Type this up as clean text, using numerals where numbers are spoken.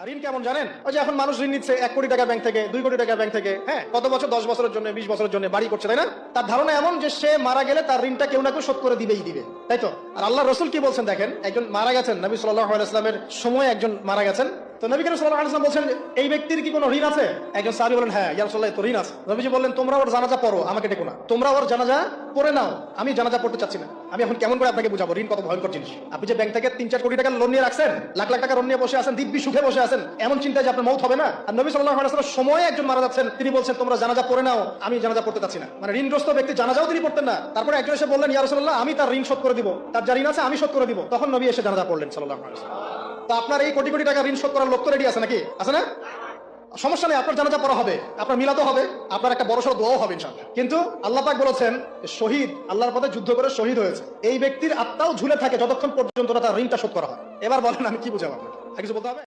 ঋণ কেমন জানেন? ওই যে এখন মানুষ ঋণ নিচ্ছে 1 কোটি টাকা ব্যাংক থেকে, 2 কোটি টাকা ব্যাংক থেকে, হ্যাঁ, কত বছর, 10 বছরের জন্য, 20 বছরের জন্য বাড়ি করছে, তাই না? তার ধারণা এমন যে সে মারা গেলে তার ঋণটা কেউ না কেউ শোধ করে দিবেই দিবে, তাই তো? আর আল্লাহ রসুল কি বলছেন দেখেন, একজন মারা গেছেন, নবী সাল্লাল্লাহু আলাইহি ওয়াসাল্লামের সময় একজন মারা গেছেন। তো নবী করিম সাল্লাল্লাহু আলাইহি ওয়াসাল্লাম বলছেন, এই ব্যক্তির কি কোনো ঋণ আছে? একজন সাহাবী বলেন, হ্যাঁ ইয়া রাসূলুল্লাহ, তো ঋণ আছে। নবীজি বললেন, তোমরা ওর জানাজা পড়ো, আমাকে ডেকো না। তোমরা ওর জানাজা পড়ে নাও, আমি জানাজা পড়তে চাচ্ছি না। আমি এখন কেমন করে আপনাকে বুঝাবো ঋণ কত ভয়ঙ্কর জিনিস? আপনি যে ব্যাংক থেকে 3-4 কোটি টাকা লোন নিয়ে রাখছেন, লাখ লাখ টাকা লোন নিয়ে বসে আছেন, দিব্যি সুখে বসে আছেন, এমন চিন্তায় যে আপনার মৌত হবে না। আর নবী সাল্লাল্লাহু আলাইহি ওয়াসাল্লামের সময় একজন মারা যাচ্ছেন, তিনি বলছেন, তোমরা জানাজা পড়ে নাও, আমি জানাজা পড়তে চাচ্ছি না। মানে ঋণগ্রস্ত ব্যক্তি জানাজাও তিনি পড়তেন না। তারপরে একজন এসে বললেন, ইয়া রাসূলুল্লাহ, আমি তার ঋণ শোধ করে দিব, তার যা ঋণ আছে আমি শোধ করে দিব। তখন নবী এসে জানাজা পড়লেন সাল্লাল্লাহু আলাইহি ওয়াসাল্লাম। তো আপনার এই কোটি কোটি টাকা ঋণ শোধ করার লোক তো রেডি আছে নাকি? আছে না? সমস্যা নেই, আপনার জানাজা পড়া হবে, আপনার মিলাদও হবে, আপনার একটা বড়সড় দোয়াও হবে ইনশাআল্লাহ। কিন্তু আল্লাহ পাক বলেছেন, শহীদ, আল্লাহর পথে যুদ্ধ করে শহীদ হয়েছে, এই ব্যক্তির আত্মাও ঝুলে থাকে যতক্ষণ পর্যন্ত না তার ঋণটা শোধ করা হয়। এবার বলেন আমি কি বুঝাবো আপনাকে? কিছু বলতে হবে?